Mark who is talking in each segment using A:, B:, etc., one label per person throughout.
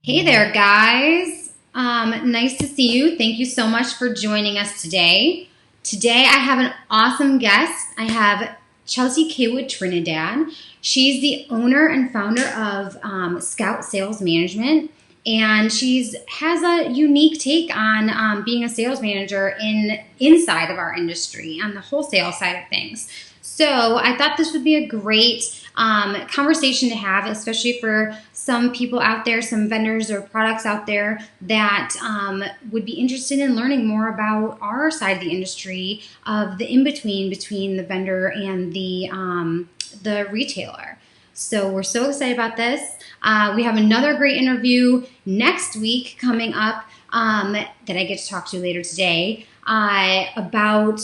A: Hey there, guys. Nice to see you. Thank you so much for joining us today. Today, I have an awesome guest. I have Chelsea Kaywood Trinidad. She's the owner and founder of Scout Sales Management, and she's has a unique take on being a sales manager inside of our industry on the wholesale side of things. So I thought this would be a great conversation to have, especially for some people out there, some vendors or products out there that would be interested in learning more about our side of the industry of the in-between between the vendor and the retailer. So we're so excited about this. We have another great interview next week coming up that I get to talk to later today about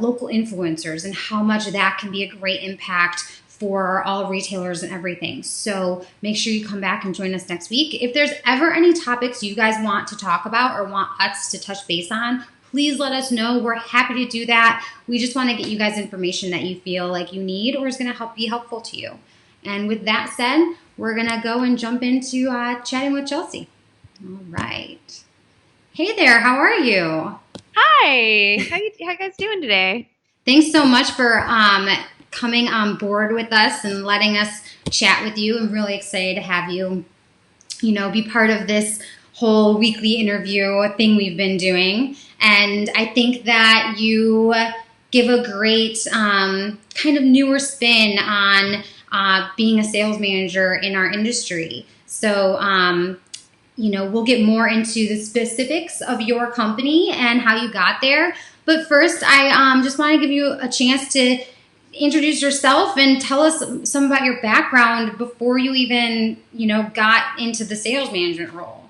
A: local influencers and how much that can be a great impact for all retailers and everything. So make sure you come back and join us next week. If there's ever any topics you guys want to talk about or want us to touch base on, please let us know. We're happy to do that. We just want to get you guys information that you feel like you need or is going to be helpful to you. And with that said, we're going to go and jump into chatting with Chelsea. All right. Hey there, how are you?
B: Hi, how you guys doing today?
A: Thanks so much for coming on board with us and letting us chat with you. I'm really excited to have you, be part of this whole weekly interview thing we've been doing. And I think that you give a great kind of newer spin on being a sales manager in our industry. So, we'll get more into the specifics of your company and how you got there. But first, I just want to give you a chance to introduce yourself and tell us some about your background before you even, got into the sales management role.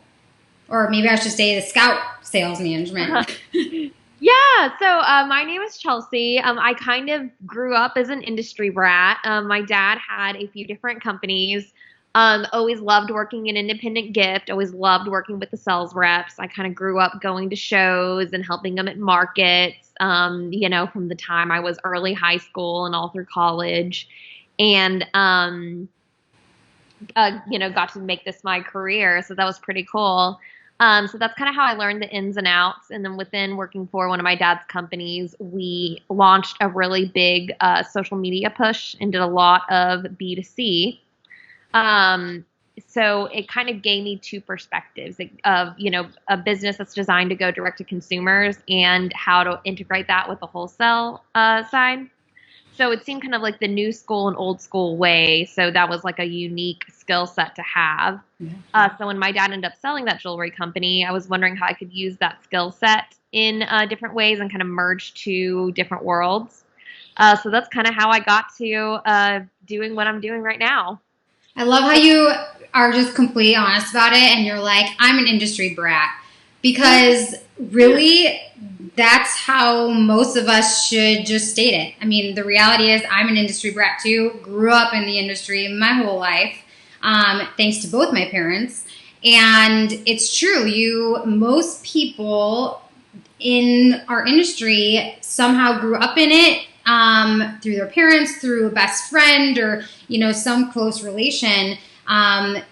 A: Or maybe I should say the Scout Sales Management.
B: Yeah, so my name is Chelsea. I kind of grew up as an industry brat. My dad had a few different companies. Always loved working in independent gift. Always loved working with the sales reps. I kind of grew up going to shows and helping them at markets, from the time I was early high school and all through college. And, got to make this my career. So that was pretty cool. So that's kind of how I learned the ins and outs. And then within working for one of my dad's companies, we launched a really big social media push and did a lot of B2C. So it kind of gave me two perspectives of, a business that's designed to go direct to consumers and how to integrate that with the wholesale side. So it seemed kind of like the new school and old school way. So that was like a unique skill set to have. Yeah. So when my dad ended up selling that jewelry company, I was wondering how I could use that skill set in different ways and kind of merge two different worlds. So that's kind of how I got to doing what I'm doing right now.
A: I love how you are just completely honest about it and you're like, I'm an industry brat. Because really, that's how most of us should just state it. I mean, the reality is I'm an industry brat too. Grew up in the industry my whole life, thanks to both my parents. And it's true. Most people in our industry somehow grew up in it through their parents, through a best friend, or some close relation. And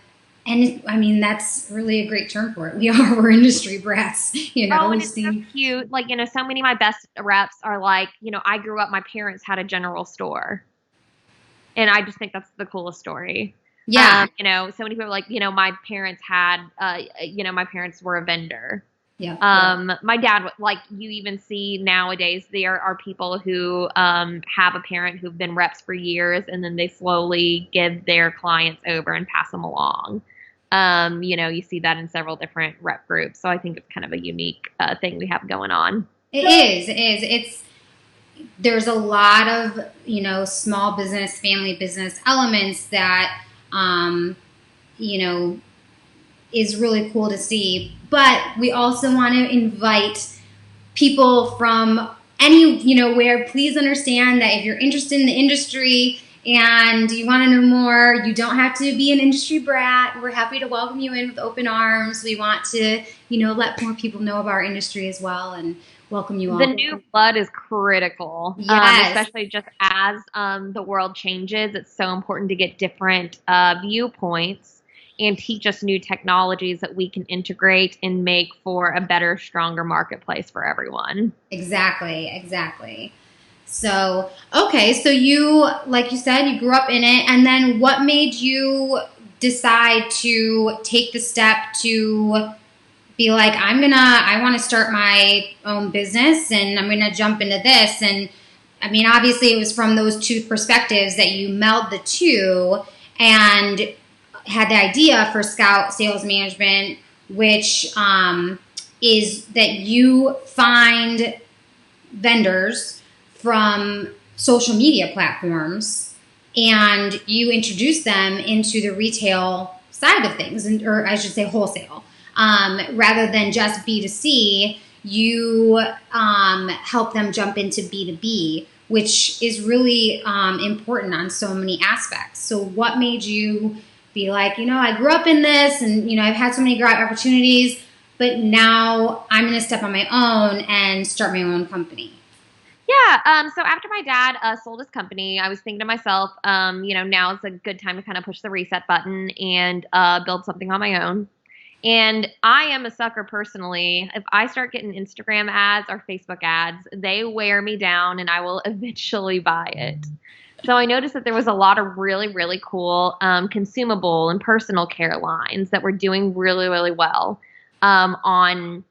A: that's really a great term for it. We're industry brats,
B: Oh, and it's so cute. Like, so many of my best reps are like, I grew up, my parents had a general store. And I just think that's the coolest story.
A: Yeah.
B: So many people are like, my parents had, my parents were a vendor.
A: Yeah.
B: My dad, like you even see nowadays, there are people who have a parent who've been reps for years, and then they slowly give their clients over and pass them along. You see that in several different rep groups. So I think it's kind of a unique thing we have going on.
A: It is. There's a lot of, small business, family business elements that, is really cool to see. But we also want to invite people from where. Please understand that if you're interested in the industry and you want to know more, you don't have to be an industry brat. We're happy to welcome you in with open arms. We want to, let more people know about our industry as well and welcome you all.
B: The new blood is critical,
A: yes.
B: Especially just as the world changes. It's so important to get different viewpoints. and teach us new technologies that we can integrate and make for a better, stronger marketplace for everyone.
A: Exactly. So, okay, so you, like you said, you grew up in it, and then what made you decide to take the step to be like, I want to start my own business and I'm going to jump into this? And I mean, obviously, it was from those two perspectives that you meld the two and had the idea for Scout Sales Management, which is that you find vendors from social media platforms and you introduce them into the retail side of things, or I should say wholesale. Rather than just B2C, you help them jump into B2B, which is really important on so many aspects. So what made you be like, I grew up in this and, I've had so many great opportunities, but now I'm going to step on my own and start my own company?
B: Yeah. So after my dad sold his company, I was thinking to myself, now is a good time to kind of push the reset button and build something on my own. And I am a sucker personally. If I start getting Instagram ads or Facebook ads, they wear me down and I will eventually buy it. So I noticed that there was a lot of really, really cool consumable and personal care lines that were doing really, really well on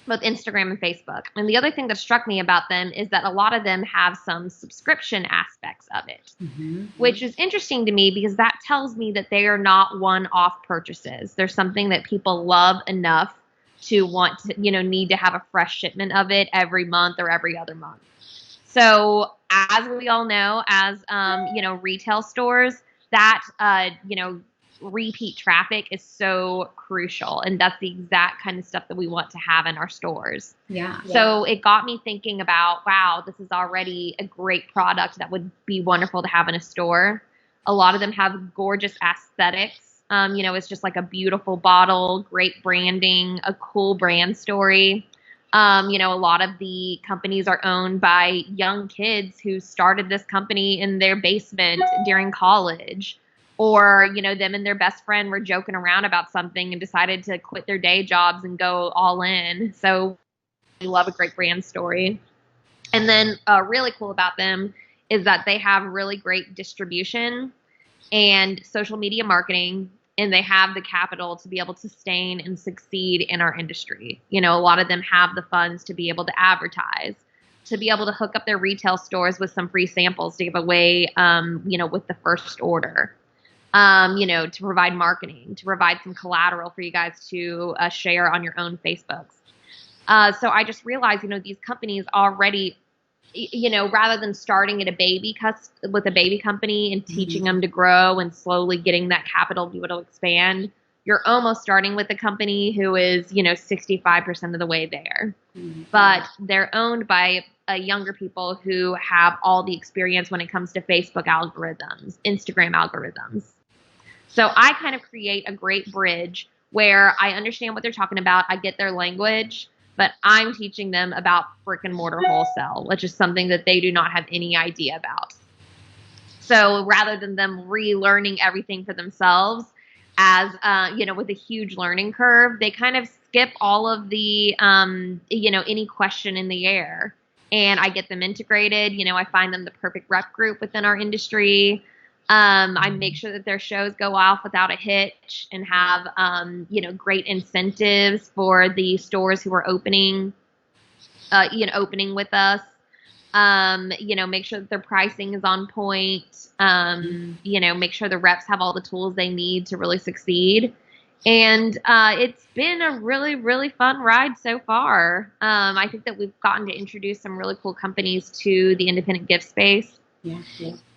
B: both Instagram and Facebook. And the other thing that struck me about them is that a lot of them have some subscription aspects of it, which is interesting to me because that tells me that they are not one-off purchases. There's something that people love enough to want to, need to have a fresh shipment of it every month or every other month. So as we all know, as, retail stores, that, repeat traffic is so crucial, and that's the exact kind of stuff that we want to have in our stores.
A: Yeah.
B: So it got me thinking about, wow, this is already a great product that would be wonderful to have in a store. A lot of them have gorgeous aesthetics. It's just like a beautiful bottle, great branding, a cool brand story. A lot of the companies are owned by young kids who started this company in their basement during college. Or, them and their best friend were joking around about something and decided to quit their day jobs and go all in. So we love a great brand story. And then really cool about them is that they have really great distribution and social media marketing, and they have the capital to be able to sustain and succeed in our industry. A lot of them have the funds to be able to advertise, to be able to hook up their retail stores with some free samples to give away, with the first order. To provide marketing, to provide some collateral for you guys to share on your own Facebooks. So I just realized, these companies already, rather than starting at with a baby company and teaching them to grow and slowly getting that capital to be able to expand, you're almost starting with a company who is, 65% of the way there. But they're owned by younger people who have all the experience when it comes to Facebook algorithms, Instagram algorithms. So I kind of create a great bridge where I understand what they're talking about. I get their language, but I'm teaching them about brick and mortar wholesale, which is something that they do not have any idea about. So rather than them relearning everything for themselves as, with a huge learning curve, they kind of skip all of the, any question in the air. And I get them integrated. I find them the perfect rep group within our industry. I make sure that their shows go off without a hitch and have, great incentives for the stores who are opening with us. Make sure that their pricing is on point. Make sure the reps have all the tools they need to really succeed. And it's been a really, really fun ride so far. I think that we've gotten to introduce some really cool companies to the independent gift space.
A: Yeah.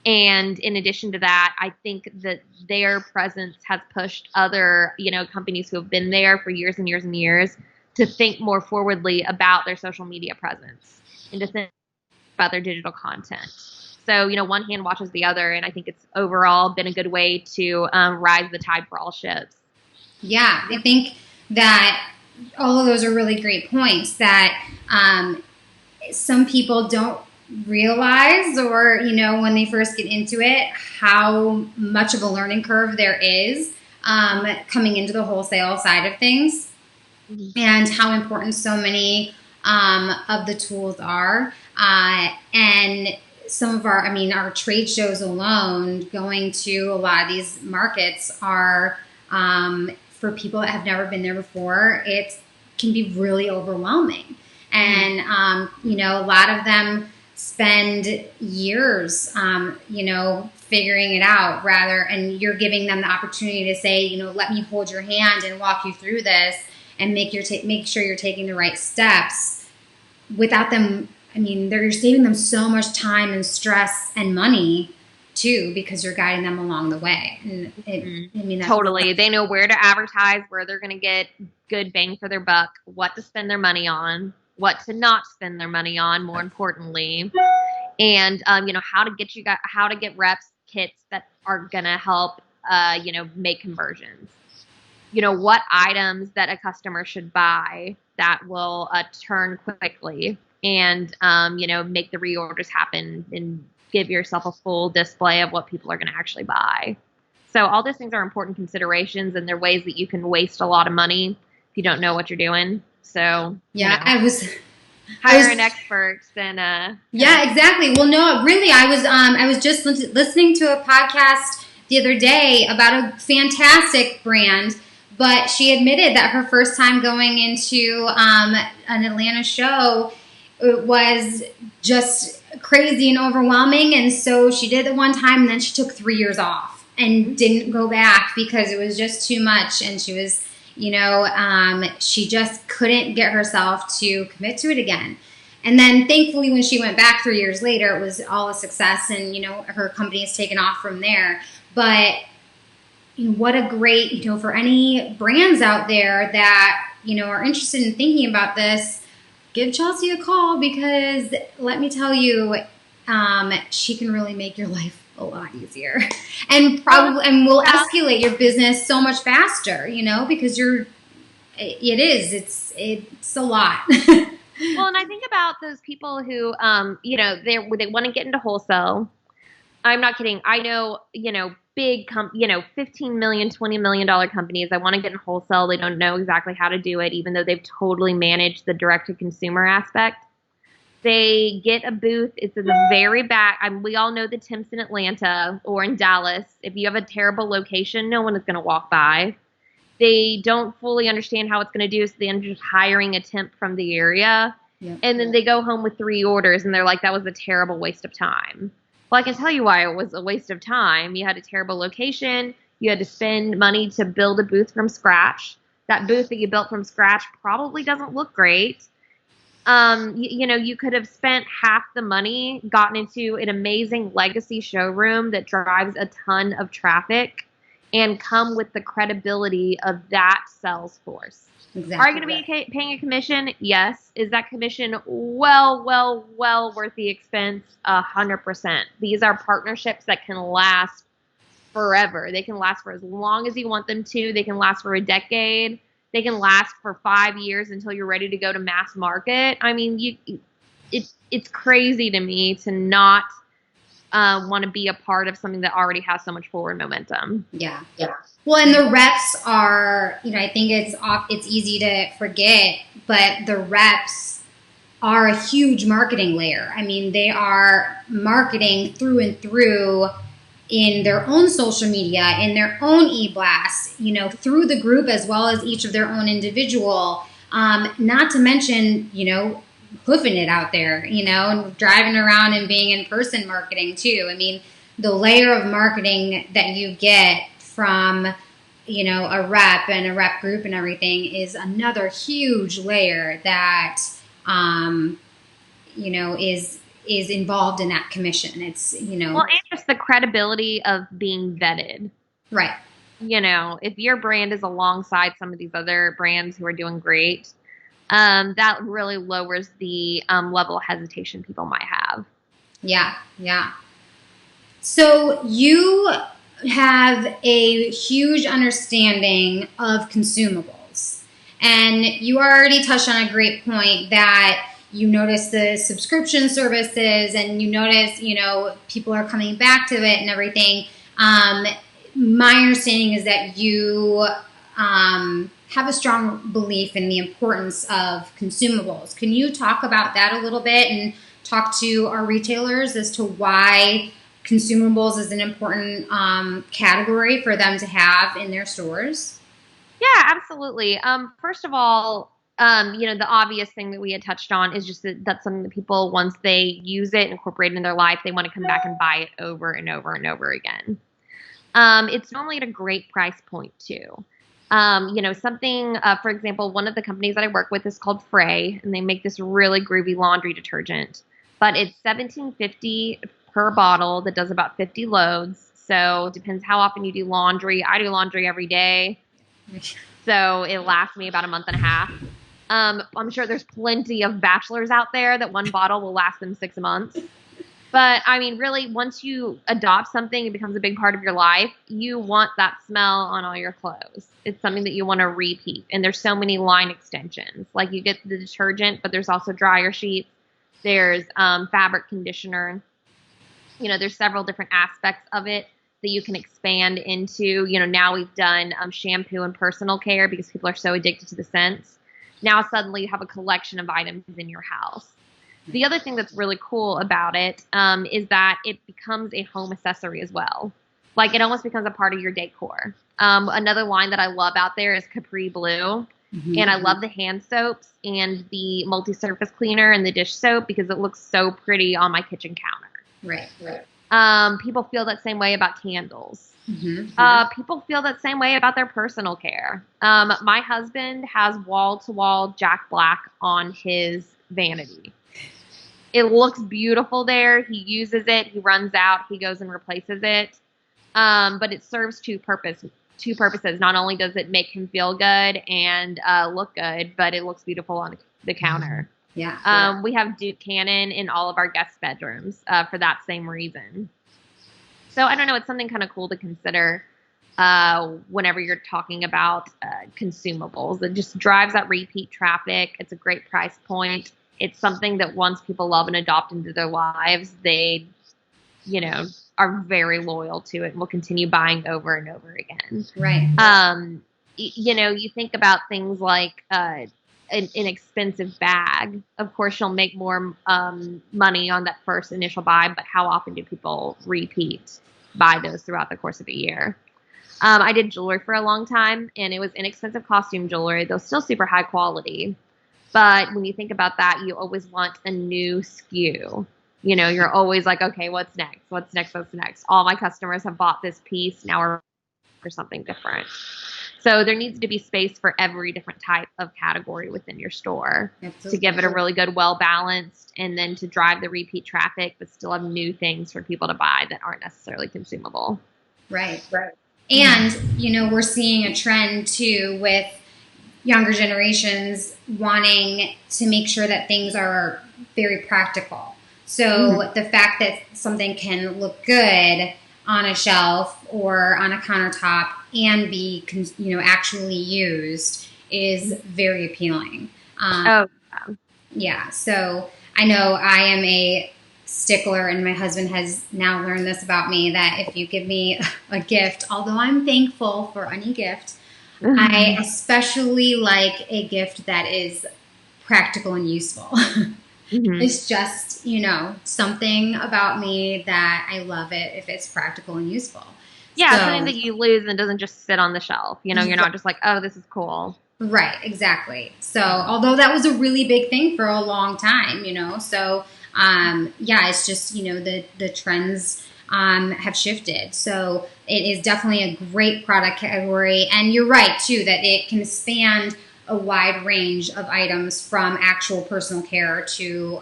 B: And in addition to that, I think that their presence has pushed other, companies who have been there for years and years and years to think more forwardly about their social media presence and to think about their digital content. So, one hand washes the other, and I think it's overall been a good way to rise the tide for all ships.
A: Yeah, I think that all of those are really great points that some people don't realize, or when they first get into it, how much of a learning curve there is. coming into the wholesale side of things, and how important so many of the tools are. And some of our trade shows alone, going to a lot of these markets are, for people that have never been there before, it can be really overwhelming. And, a lot of them spend years, figuring it out and you're giving them the opportunity to say, let me hold your hand and walk you through this and make sure you're taking the right steps without them. You're saving them so much time and stress and money too, because you're guiding them along the way. And
B: totally. They know where to advertise, where they're going to get good bang for their buck, what to spend their money on, what to not spend their money on, more importantly, and how to get reps kits that are going to help make conversions. What items that a customer should buy that will turn quickly and make the reorders happen and give yourself a full display of what people are going to actually buy. So all those things are important considerations, and they're ways that you can waste a lot of money if you don't know what you're doing. So
A: I was
B: an expert and
A: yeah, exactly. Well, no, really, I was just listening to a podcast the other day about a fantastic brand, but she admitted that her first time going into an Atlanta show, it was just crazy and overwhelming, and so she did it one time, and then she took 3 years off and didn't go back because it was just too much, and she was, she just couldn't get herself to commit to it again. And then thankfully when she went back 3 years later, it was all a success, and her company has taken off from there. But what a great, for any brands out there that are interested in thinking about this, give Chelsea a call, because let me tell you, she can really make your life a lot easier, and will escalate your business so much faster, because it's a lot.
B: Well, and I think about those people who, they want to get into wholesale. I'm not kidding. I know, big, $15 million, $20 million companies. I want to get in wholesale. They don't know exactly how to do it, even though they've totally managed the direct-to-consumer aspect. They get a booth. It's in the very back. We all know the Temps in Atlanta or in Dallas. If you have a terrible location, no one is going to walk by. They don't fully understand how it's going to do, so they end up just hiring a temp from the area. Yep. And then they go home with 3 orders, and they're like, that was a terrible waste of time. Well, I can tell you why it was a waste of time. You had a terrible location. You had to spend money to build a booth from scratch. That booth that you built from scratch probably doesn't look great. You could have spent half the money, gotten into an amazing legacy showroom that drives a ton of traffic, and come with the credibility of that sales force. Exactly. Are you going to be paying a commission? Yes. Is that commission well worth the expense? 100%. These are partnerships that can last forever. They can last for as long as you want them to. They can last for a decade. They can last for 5 years until you're ready to go to mass market. It's crazy to me to not want to be a part of something that already has so much forward momentum.
A: Yeah. Well, and the reps are, I think it's easy to forget, but the reps are a huge marketing layer. They are marketing through and through in their own social media, in their own e-blasts, through the group as well as each of their own individual, not to mention, hoofing it out there, and driving around and being in person marketing too. The layer of marketing that you get from, a rep and a rep group and everything is another huge layer that, is involved in that commission. It's,
B: Well, and just the credibility of being vetted.
A: Right.
B: If your brand is alongside some of these other brands who are doing great, that really lowers the level of hesitation people might have.
A: Yeah. So you have a huge understanding of consumables, and you already touched on a great point that you notice the subscription services, and you notice, people are coming back to it and everything. my understanding is that you have a strong belief in the importance of consumables. Can you talk about that a little bit and talk to our retailers as to why consumables is an important category for them to have in their stores?
B: Yeah, absolutely. First of all, the obvious thing that we had touched on is just that that's something that people, once they use it, incorporate it in their life, they want to come back and buy it over and over and over again. It's normally at a great price point too. Something, for example, one of the companies that I work with is called Frey, and they make this really groovy laundry detergent. But it's $17.50 per bottle that does about 50 loads. So it depends how often you do laundry. I do laundry every day. So it lasts me about a month and a half. I'm sure there's plenty of bachelors out there that one bottle will last them 6 months. But I mean, really, once you adopt something, it becomes a big part of your life. You want that smell on all your clothes. It's something that you want to repeat. And there's so many line extensions. Like you get the detergent, but there's also dryer sheets. There's fabric conditioner. There's several different aspects of it that you can expand into. Now we've done shampoo and personal care because people are so addicted to the scents. Now suddenly you have a collection of items in your house. The other thing that's really cool about it is that it becomes a home accessory as well. Like it almost becomes a part of your decor. Another line that I love out there is Capri Blue. Mm-hmm. And I love the hand soaps and the multi-surface cleaner and the dish soap because it looks so pretty on my kitchen counter.
A: Right.
B: People feel that same way about candles.
A: Mm-hmm.
B: People feel that same way about their personal care. My husband has wall-to-wall Jack Black on his vanity. It looks beautiful there. He uses it. He runs out. He goes and replaces it. But it serves two purposes. Not only does it make him feel good and look good, but it looks beautiful on the counter.
A: Yeah.
B: We have Duke Cannon in all of our guest bedrooms for that same reason. So I don't know. It's something kind of cool to consider whenever you're talking about consumables. It just drives that repeat traffic. It's a great price point. It's something that once people love and adopt into their lives, they, are very loyal to it and will continue buying over and over again.
A: Right.
B: You think about things like an expensive bag. Of course, you'll make more money on that first initial buy, but how often do people buy those throughout the course of a year? I did jewelry for a long time, and it was inexpensive costume jewelry, though still super high quality. But when you think about that, you always want a new SKU. You're always like, okay, what's next? What's next? What's next? All my customers have bought this piece. Now we're for something different. So there needs to be space for every different type of category within your store.
A: Absolutely.
B: To give it a really good, well-balanced, and then to drive the repeat traffic, but still have new things for people to buy that aren't necessarily consumable.
A: Right. And, we're seeing a trend too with younger generations wanting to make sure that things are very practical. So the fact that something can look good on a shelf or on a countertop and be, actually used is very appealing. Yeah. So I know I am a stickler, and my husband has now learned this about me, that if you give me a gift, although I'm thankful for any gift, I especially like a gift that is practical and useful. It's just, something about me that I love it if it's practical and useful.
B: Yeah, something that you lose and doesn't just sit on the shelf. You're not just like, oh, this is cool.
A: Right, exactly. So, although that was a really big thing for a long time, so, it's just, the trends have shifted. So it is definitely a great product category. And you're right, too, that it can span a wide range of items from actual personal care to,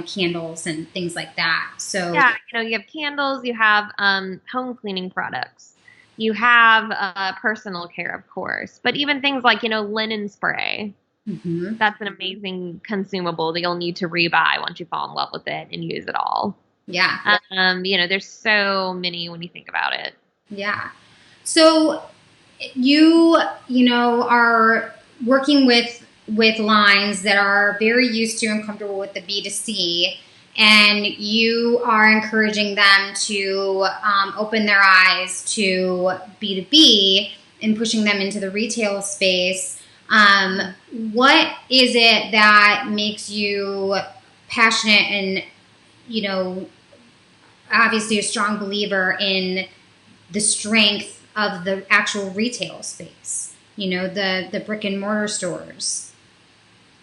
A: candles and things like that. So
B: yeah, you have candles, you have home cleaning products, you have personal care, of course, but even things like, linen spray. That's an amazing consumable that you'll need to rebuy once you fall in love with it and use it all.
A: Yeah.
B: There's so many when you think about it.
A: Yeah. So you are working with lines that are very used to and comfortable with the B2C. and you are encouraging them to open their eyes to B2B and pushing them into the retail space. What is it that makes you passionate and, you know, obviously a strong believer in the strength of the actual retail space, you know, the brick and mortar stores?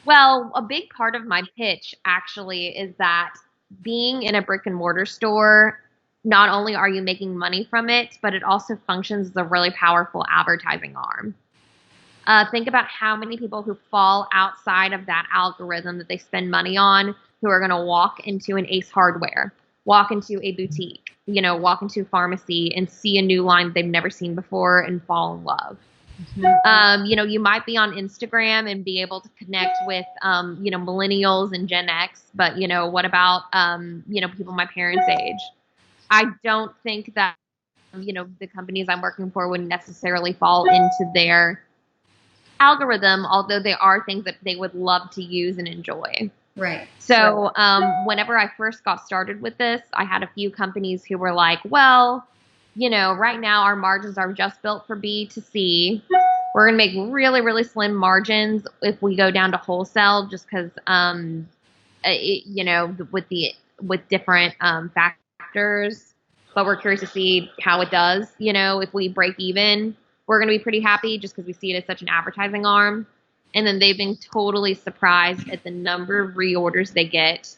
B: Well, a big part of my pitch actually is that being in a brick and mortar store, not only are you making money from it, but it also functions as a really powerful advertising arm. Think about how many people who fall outside of that algorithm that they spend money on who are going to walk into an Ace Hardware, walk into a boutique, you know, walk into a pharmacy and see a new line they've never seen before and fall in love. You know, you might be on Instagram and be able to connect with, you know, millennials and Gen X, but, you know, what about, you know, people my parents' age? I don't think that, you know, the companies I'm working for would necessarily fall into their algorithm, although there are things that they would love to use and enjoy.
A: Right.
B: So whenever I first got started with this, I had a few companies who were like, well, you know, right now our margins are just built for B2C. We're going to make really, really slim margins if we go down to wholesale just because, you know, with different factors. But we're curious to see how it does. You know, if we break even, we're going to be pretty happy just because we see it as such an advertising arm. And then they've been totally surprised at the number of reorders they get,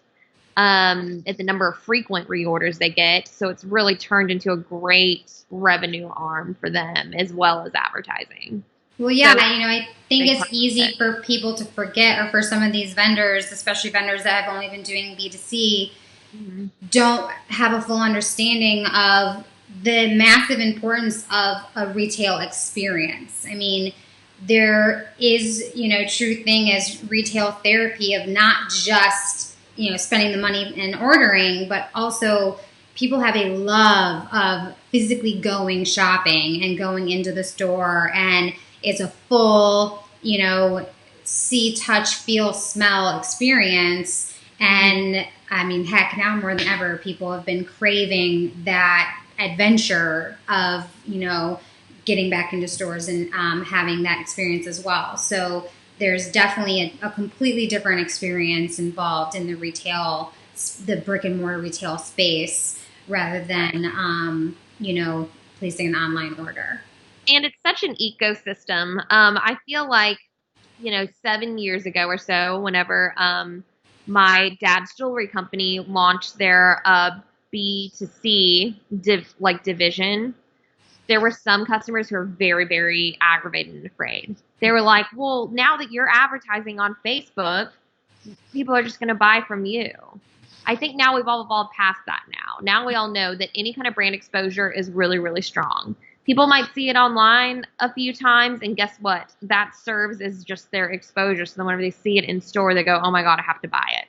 B: at the number of frequent reorders they get. So it's really turned into a great revenue arm for them as well as advertising.
A: Well, yeah,
B: So
A: you know, I think it's easy for people to forget, or for some of these vendors, especially vendors that have only been doing B2C, don't have a full understanding of the massive importance of a retail experience. I mean, there is, you know, true thing as retail therapy of not just, you know, spending the money and ordering, but also people have a love of physically going shopping and going into the store, and it's a full, you know, see, touch, feel, smell experience. And I mean, heck, now more than ever, people have been craving that adventure of, you know, getting back into stores and having that experience as well. So there's definitely a completely different experience involved in the retail, the brick and mortar retail space, rather than, you know, placing an online order.
B: And it's such an ecosystem. I feel like, you know, 7 years ago or so, whenever my dad's jewelry company launched their B2C division, there were some customers who were very, very aggravated and afraid. They were like, well, now that you're advertising on Facebook, people are just going to buy from you. I think now we've all evolved past that now. Now we all know that any kind of brand exposure is really, really strong. People might see it online a few times, and guess what? That serves as just their exposure. So then whenever they see it in store, they go, oh my God, I have to buy it.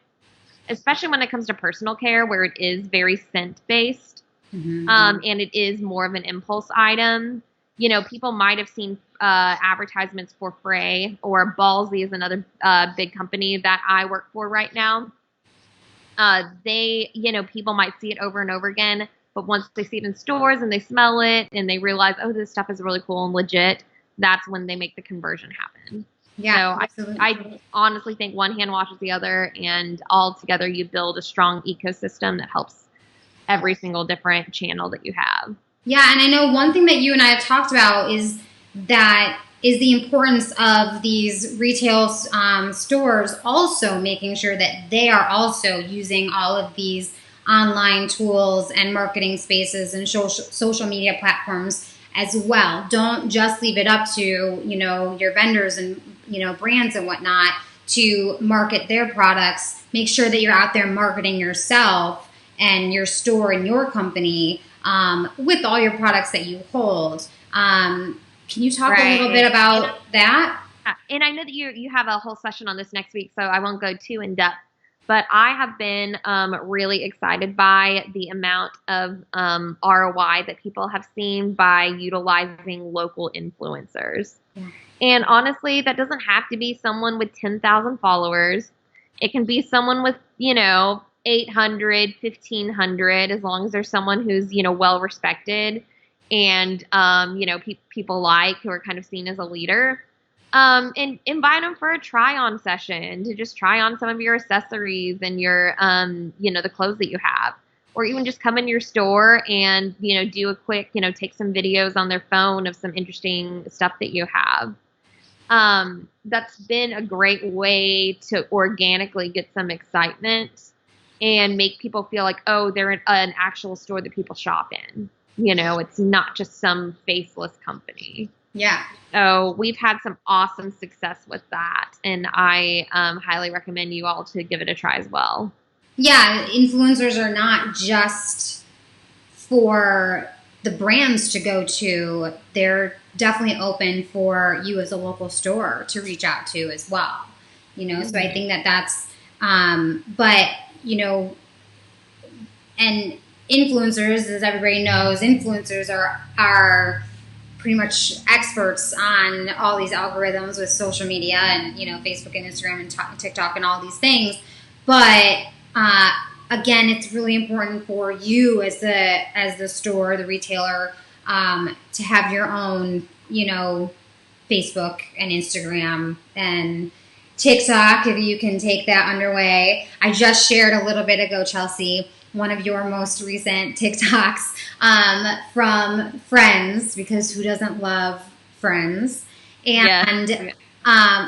B: Especially when it comes to personal care, where it is very scent-based. And it is more of an impulse item. You know, people might have seen advertisements for Frey, or Ballsy is another big company that I work for right now. They, you know, people might see it over and over again, but once they see it in stores and they smell it and they realize, oh, this stuff is really cool and legit, that's when they make the conversion happen.
A: Yeah,
B: so
A: absolutely.
B: I honestly think one hand washes the other, and all together you build a strong ecosystem that helps every single different channel that you have.
A: Yeah, and I know one thing that you and I have talked about is the importance of these retail stores also making sure that they are also using all of these online tools and marketing spaces and social media platforms as well. Don't just leave it up to, you know, your vendors and, you know, brands and whatnot to market their products. Make sure that you're out there marketing yourself and your store and your company with all your products that you hold. Can you talk a little bit about that?
B: And I know that you have a whole session on this next week, so I won't go too in depth. But I have been really excited by the amount of ROI that people have seen by utilizing local influencers. Yeah. And honestly, that doesn't have to be someone with 10,000 followers. It can be someone with, you know, 800, 1,500, as long as there's someone who's, well respected and, people like, who are kind of seen as a leader. And invite them for a try on session to just try on some of your accessories and your, the clothes that you have. Or even just come in your store and, do a quick, take some videos on their phone of some interesting stuff that you have. That's been a great way to organically get some excitement and make people feel like, oh, they're an actual store that people shop in. It's not just some faceless company.
A: Yeah.
B: So we've had some awesome success with that, and I highly recommend you all to give it a try as well.
A: Yeah, influencers are not just for the brands to go to. They're definitely open for you as a local store to reach out to as well. So I think that's, but, and influencers, as everybody knows, influencers are pretty much experts on all these algorithms with social media and, Facebook and Instagram and TikTok and all these things. But again, it's really important for you as the store, the retailer, to have your own, Facebook and Instagram and TikTok, if you can take that underway. I just shared a little bit ago, Chelsea, one of your most recent TikToks from Friends, because who doesn't love Friends? And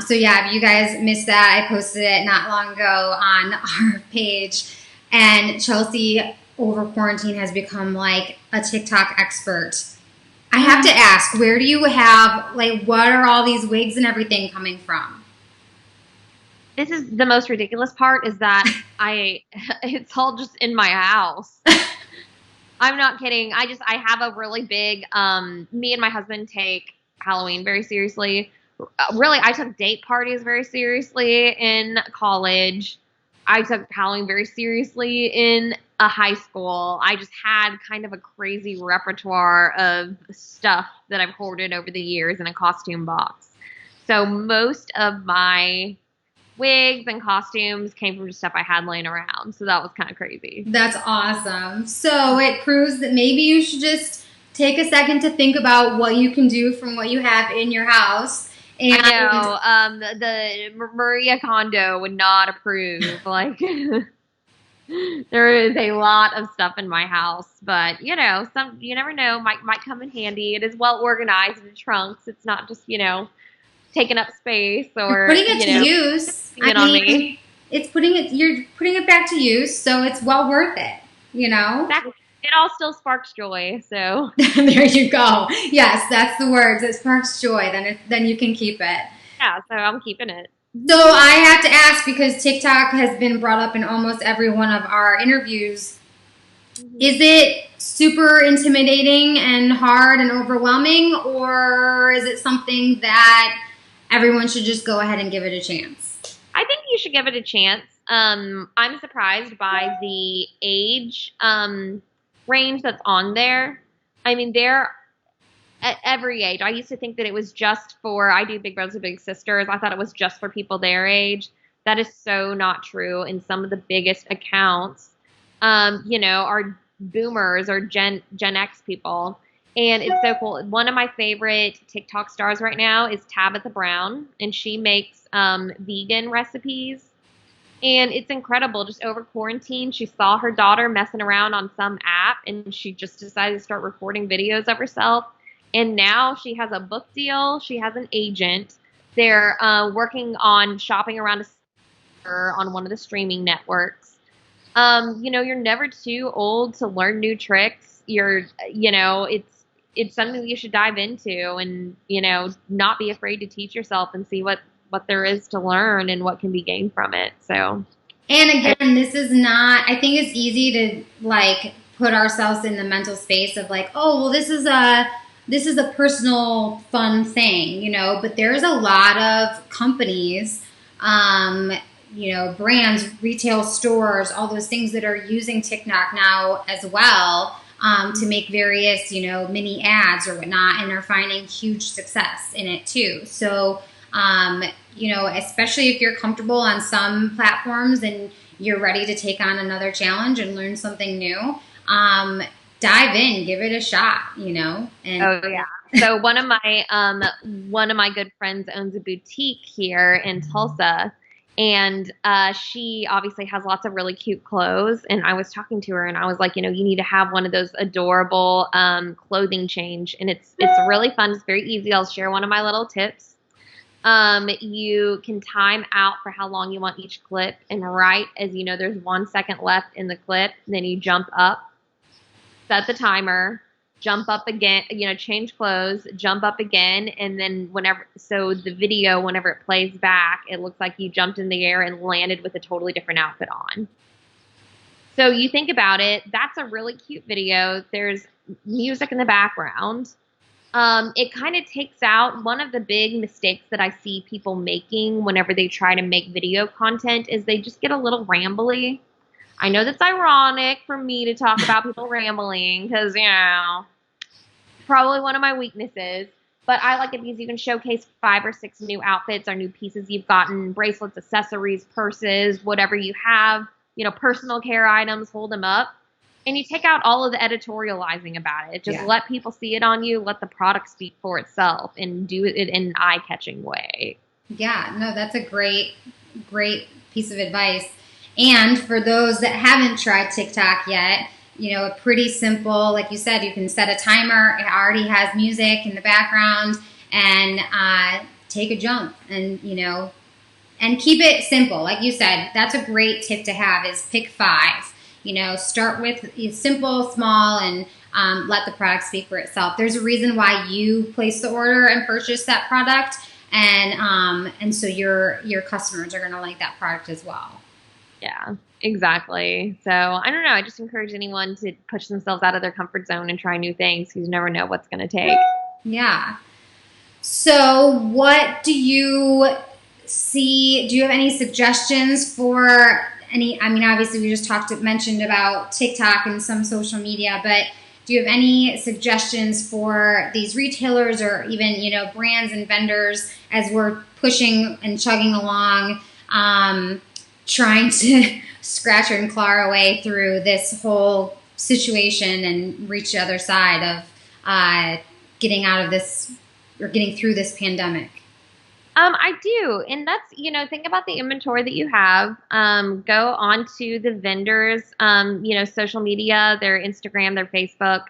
A: so yeah, if you guys missed that, I posted it not long ago on our page. And Chelsea, over quarantine, has become like a TikTok expert. I have to ask, where do you have, what are all these wigs and everything coming from?
B: This is the most ridiculous part, is that it's all just in my house. I'm not kidding. I have a really big, me and my husband take Halloween very seriously. Really, I took date parties very seriously in college. I took Halloween very seriously in a high school. I just had kind of a crazy repertoire of stuff that I've hoarded over the years in a costume box. So most of my wigs and costumes came from just stuff I had laying around. So that was kind of crazy.
A: That's awesome. So it proves that maybe you should just take a second to think about what you can do from what you have in your house. And
B: I know, the Maria Kondo would not approve. Like, there is a lot of stuff in my house, but you never know, might come in handy. It is well organized in trunks. It's not just taking up space or
A: putting it to use. You're putting it back to use, so it's well worth it.
B: Exactly. It all still sparks joy. So
A: there you go. Yes, that's the words. It sparks joy. Then you can keep it.
B: Yeah, so I'm keeping it.
A: So I have to ask, because TikTok has been brought up in almost every one of our interviews. Mm-hmm. Is it super intimidating and hard and overwhelming, or is it something that everyone should just go ahead and give it a chance?
B: I think you should give it a chance. I'm surprised by the age range that's on there. I mean, they're at every age. I used to think that it was just for, I do Big Brothers and Big Sisters. I thought it was just for people their age. That is so not true. And some of the biggest accounts, are boomers or Gen X people. And it's so cool. One of my favorite TikTok stars right now is Tabitha Brown, and she makes vegan recipes. And it's incredible. Just over quarantine, she saw her daughter messing around on some app, and she just decided to start recording videos of herself. And now she has a book deal. She has an agent. They're working on shopping around on one of the streaming networks. You're never too old to learn new tricks. It's something that you should dive into and, not be afraid to teach yourself and see what there is to learn and what can be gained from it. So,
A: and again, this is not, I think it's easy to put ourselves in the mental space of oh, well, this is a personal fun thing, but there's a lot of companies, brands, retail stores, all those things that are using TikTok now as well, to make various, mini ads or whatnot, and they're finding huge success in it too. So, especially if you're comfortable on some platforms and you're ready to take on another challenge and learn something new, dive in, give it a shot, and
B: Oh yeah. So one of my good friends owns a boutique here in Tulsa, and she obviously has lots of really cute clothes. And I was talking to her, and I was like, you need to have one of those adorable clothing change, and it's really fun. It's very easy. I'll share one of my little tips. You can time out for how long you want each clip, and right as there's 1 second left in the clip, then you jump up, set the timer, jump up again, change clothes, jump up again, and then so the video, whenever it plays back, it looks like you jumped in the air and landed with a totally different outfit on. So you think about it, that's a really cute video. There's music in the background. It kind of takes out one of the big mistakes that I see people making whenever they try to make video content is they just get a little rambly. I know that's ironic for me to talk about people rambling because, probably one of my weaknesses. But I like it because you can showcase 5 or 6 new outfits or new pieces you've gotten, bracelets, accessories, purses, whatever you have, personal care items, hold them up. And you take out all of the editorializing about it. Just let people see it on you, let the product speak for itself, and do it in an eye-catching way.
A: Yeah, no, that's a great piece of advice. And for those that haven't tried TikTok yet, a pretty simple, like you said, you can set a timer. It already has music in the background, and take a jump, and and keep it simple. Like you said, that's a great tip to have is pick 5. Start with simple, small, and let the product speak for itself. There's a reason why you place the order and purchase that product, and so your customers are going to like that product as well.
B: Yeah, exactly. So I don't know. I just encourage anyone to push themselves out of their comfort zone and try new things because you never know what's going to take.
A: Yeah. So what do you see? Do you have any suggestions for obviously we just mentioned about TikTok and some social media, but do you have any suggestions for these retailers or even, brands and vendors as we're pushing and chugging along, trying to scratch and claw our way through this whole situation and reach the other side of getting out of this or getting through this pandemic?
B: I do. And that's, think about the inventory that you have. Go onto the vendors, social media, their Instagram, their Facebook.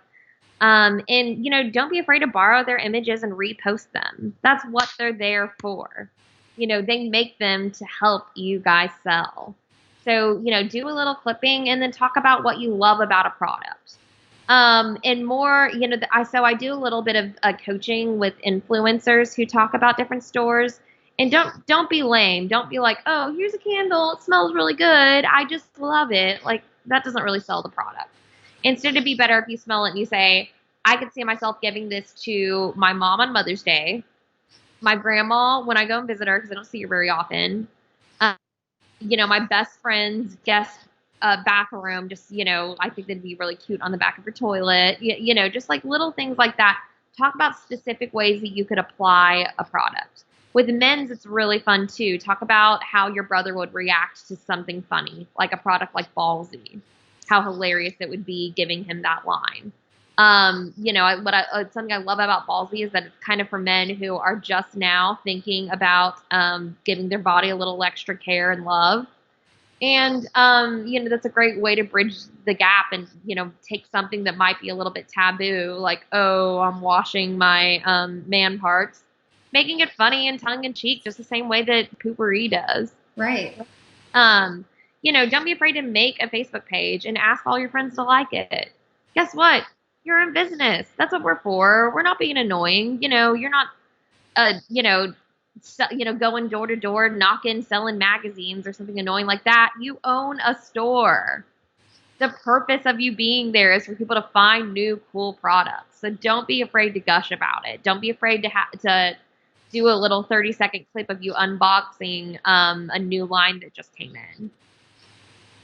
B: And, don't be afraid to borrow their images and repost them. That's what they're there for. They make them to help you guys sell. So, do a little clipping and then talk about what you love about a product. And more, I do a little bit of coaching with influencers who talk about different stores. And don't be lame. Don't be like, oh, here's a candle. It smells really good. I just love it. Like, that doesn't really sell the product. Instead, it'd be better if you smell it and you say, I could see myself giving this to my mom on Mother's Day, my grandma when I go and visit her because I don't see her very often. My best friend's guest bathroom, just, I think that'd be really cute on the back of her toilet, just like little things like that. Talk about specific ways that you could apply a product. With men's, it's really fun too. Talk about how your brother would react to something funny, like a product like Ballsy, how hilarious it would be giving him that line. Something I love about Ballsy is that it's kind of for men who are just now thinking about giving their body a little extra care and love. And, that's a great way to bridge the gap and, take something that might be a little bit taboo, like, oh, I'm washing my man parts, making it funny and tongue-in-cheek, just the same way that Poopery does.
A: Right.
B: Don't be afraid to make a Facebook page and ask all your friends to like it. Guess what? You're in business. That's what we're for. We're not being annoying. You're not, going door to door, knocking, selling magazines or something annoying like that. You own a store. The purpose of you being there is for people to find new, cool products. So don't be afraid to gush about it. Don't be afraid to do a little 30-second clip of you unboxing a new line that just came in.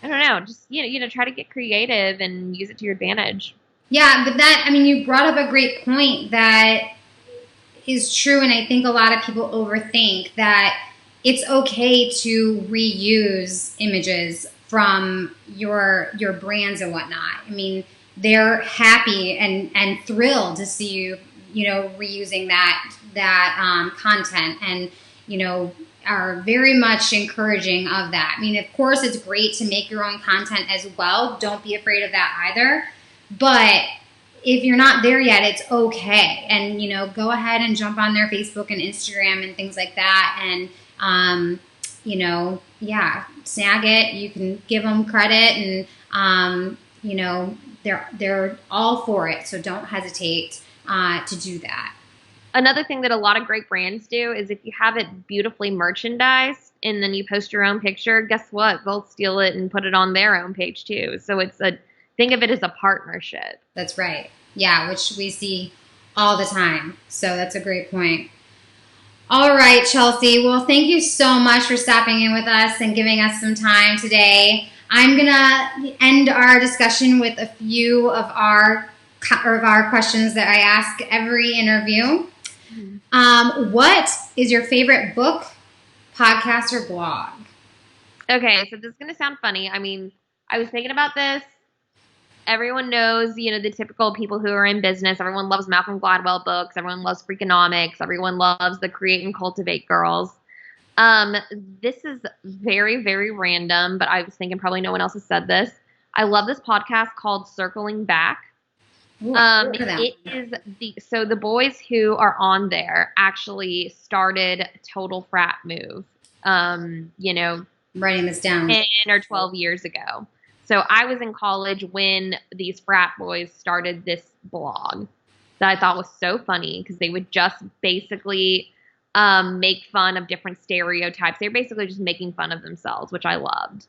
B: I don't know. Just, try to get creative and use it to your advantage.
A: Yeah, but you brought up a great point that is true, and I think a lot of people overthink that it's okay to reuse images from your brands and whatnot. I mean, they're happy and thrilled to see you, reusing that content, and are very much encouraging of that. I mean, of course, it's great to make your own content as well. Don't be afraid of that either. But if you're not there yet, it's okay. And, go ahead and jump on their Facebook and Instagram and things like that. And, snag it. You can give them credit, and, they're all for it. So don't hesitate to do that.
B: Another thing that a lot of great brands do is if you have it beautifully merchandised and then you post your own picture, guess what? They'll steal it and put it on their own page too. So think of it as a partnership.
A: That's right. Yeah, which we see all the time. So that's a great point. All right, Chelsea. Well, thank you so much for stopping in with us and giving us some time today. I'm going to end our discussion with a few of our questions that I ask every interview. What is your favorite book, podcast, or blog?
B: Okay, so this is going to sound funny. I mean, I was thinking about this. Everyone knows, the typical people who are in business. Everyone loves Malcolm Gladwell books. Everyone loves Freakonomics. Everyone loves the Create and Cultivate girls. This is very, very random, but I was thinking probably no one else has said this. I love this podcast called Circling Back.
A: Ooh,
B: it is the boys who are on there actually started Total Frat Move,
A: writing this down
B: 10 or 12 years ago. So I was in college when these frat boys started this blog that I thought was so funny because they would just basically make fun of different stereotypes. They were basically just making fun of themselves, which I loved.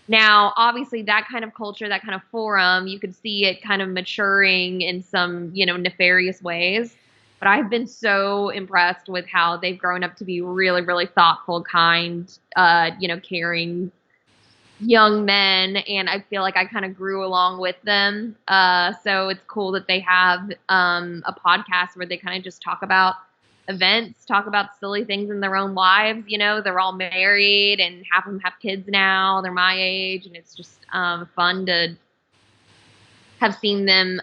B: Now, obviously, that kind of culture, that kind of forum, you could see it kind of maturing in some, nefarious ways. But I've been so impressed with how they've grown up to be really, really thoughtful, kind, caring young men. And I feel like I kind of grew along with them. So it's cool that they have a podcast where they kind of just talk about events, talk about silly things in their own lives. They're all married and half of them have kids now. They're my age, and it's just fun to have seen them,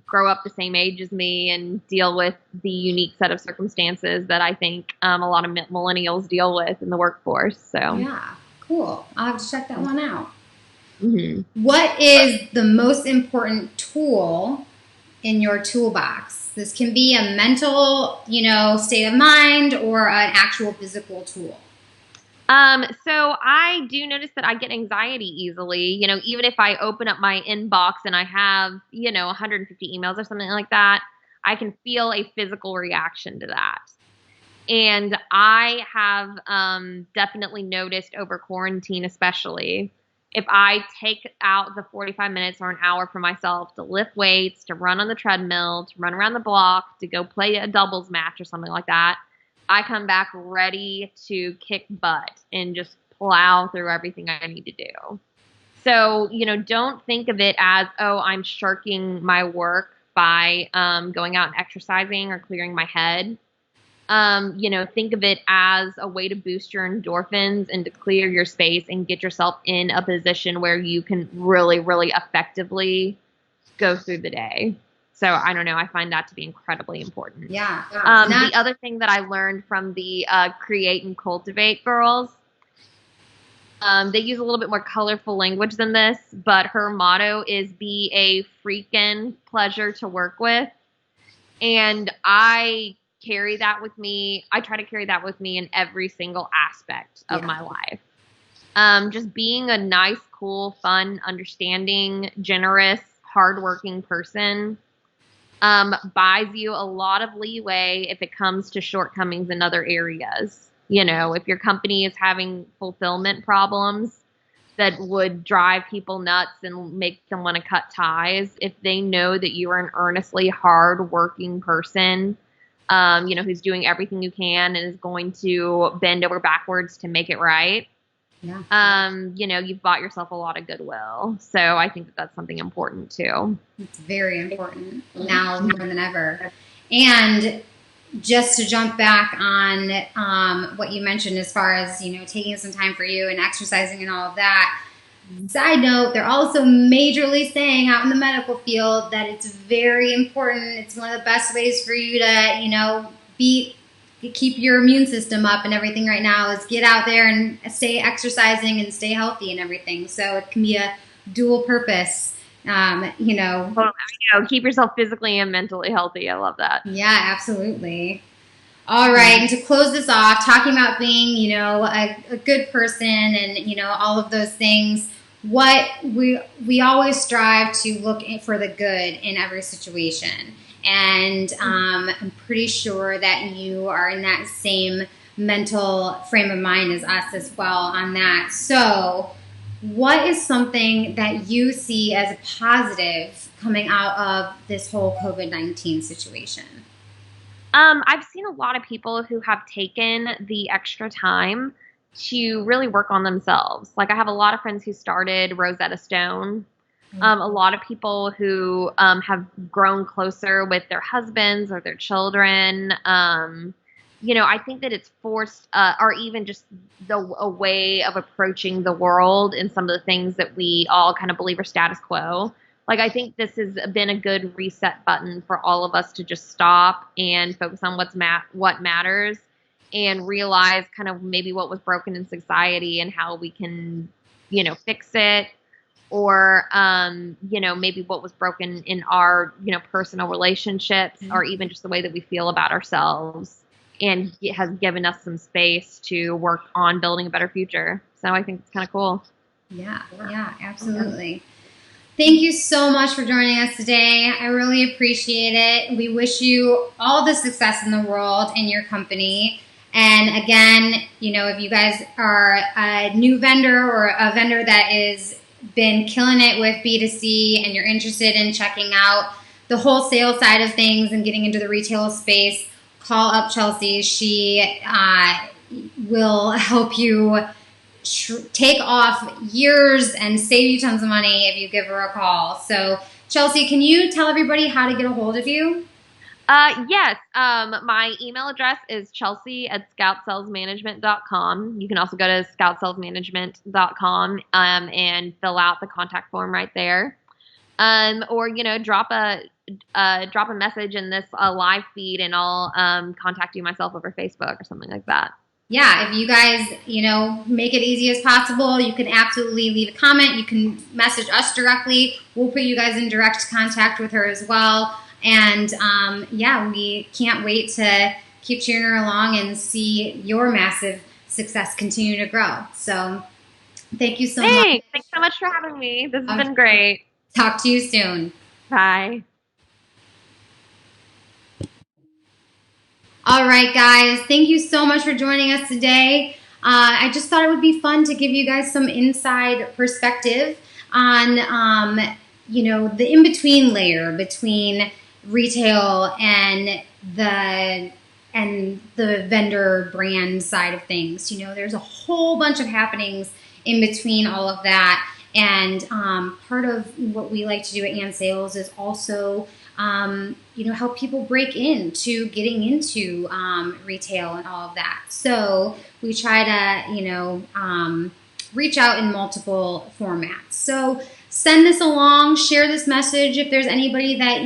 B: grow up the same age as me and deal with the unique set of circumstances that I think a lot of millennials deal with in the workforce. So
A: yeah, cool. I'll have to check that one out.
B: Mm-hmm.
A: What is the most important tool in your toolbox? This can be a mental, state of mind or an actual physical tool.
B: So I do notice that I get anxiety easily, even if I open up my inbox and I have, 150 emails or something like that, I can feel a physical reaction to that. And I have definitely noticed over quarantine, especially, if I take out the 45 minutes or an hour for myself to lift weights, to run on the treadmill, to run around the block, to go play a doubles match or something like that, I come back ready to kick butt and just plow through everything I need to do. So, don't think of it as, oh, I'm shirking my work by going out and exercising or clearing my head. Think of it as a way to boost your endorphins and to clear your space and get yourself in a position where you can really, really effectively go through the day. So I don't know. I find that to be incredibly important.
A: Yeah.
B: The other thing that I learned from the Create and Cultivate girls, they use a little bit more colorful language than this, but her motto is be a freaking pleasure to work with. And I carry that with me. I try to carry that with me in every single aspect of my life. Just being a nice, cool, fun, understanding, generous, hardworking person buys you a lot of leeway if it comes to shortcomings in other areas. If your company is having fulfillment problems that would drive people nuts and make them want to cut ties, if they know that you are an earnestly hardworking person, who's doing everything you can and is going to bend over backwards to make it right. Yeah. You've bought yourself a lot of goodwill. So I think that that's something important too.
A: It's very important now more than ever. And, just to jump back on what you mentioned as far as, taking some time for you and exercising and all of that. Side note, they're also majorly saying out in the medical field that it's very important. It's one of the best ways for you to, keep your immune system up and everything right now is get out there and stay exercising and stay healthy and everything. So it can be a dual purpose,
B: Keep yourself physically and mentally healthy. I love that.
A: Yeah, absolutely. All right, and to close this off, talking about being, a good person and, all of those things, what we always strive to look for the good in every situation. And I'm pretty sure that you are in that same mental frame of mind as us as well on that. So what is something that you see as a positive coming out of this whole COVID-19 situation?
B: I've seen a lot of people who have taken the extra time to really work on themselves. Like I have a lot of friends who started Rosetta Stone. A lot of people who have grown closer with their husbands or their children. I think that it's forced, or even just a way of approaching the world and some of the things that we all kind of believe are status quo. Like, I think this has been a good reset button for all of us to just stop and focus on what matters and realize kind of maybe what was broken in society and how we can, fix it. Or, maybe what was broken in our, personal relationships or even just the way that we feel about ourselves. And it has given us some space to work on building a better future. So I think it's kind of cool.
A: Yeah, absolutely. Thank you so much for joining us today. I really appreciate it. We wish you all the success in the world and your company. And again, if you guys are a new vendor or a vendor that is been killing it with B2C and you're interested in checking out the wholesale side of things and getting into the retail space, call up Chelsea. She will help you take off years and save you tons of money if you give her a call. So Chelsea, can you tell everybody how to get a hold of you?
B: Yes. My email address is chelsea@scoutsalesmanagement.com. You can also go to scoutsalesmanagement.com and fill out the contact form right there. Or drop a message in this live feed, and I'll contact you myself over Facebook or something like that.
A: Yeah, if you guys, make it easy as possible, you can absolutely leave a comment. You can message us directly. We'll put you guys in direct contact with her as well. And we can't wait to keep cheering her along and see your massive success continue to grow. So thank you so much.
B: Thanks so much for having me. This has been great.
A: Talk to you soon.
B: Bye.
A: All right, guys. Thank you so much for joining us today. I just thought it would be fun to give you guys some inside perspective on, the in-between layer between retail and the vendor brand side of things. There's a whole bunch of happenings in between all of that. And part of what we like to do at And Sales is also, help people break into getting into retail and all of that. So we try to, reach out in multiple formats. So send this along, share this message if there's anybody that,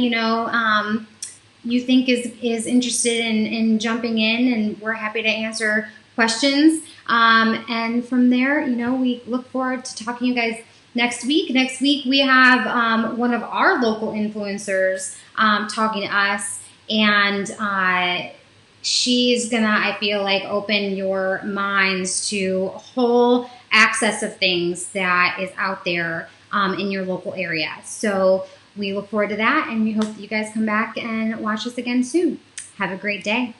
A: you think is interested in jumping in, and we're happy to answer questions. And from there, we look forward to talking to you guys next week. Next week, we have one of our local influencers talking to us, and she's gonna, I feel like, open your minds to a whole access of things that is out there in your local area. So we look forward to that, and we hope that you guys come back and watch us again soon. Have a great day.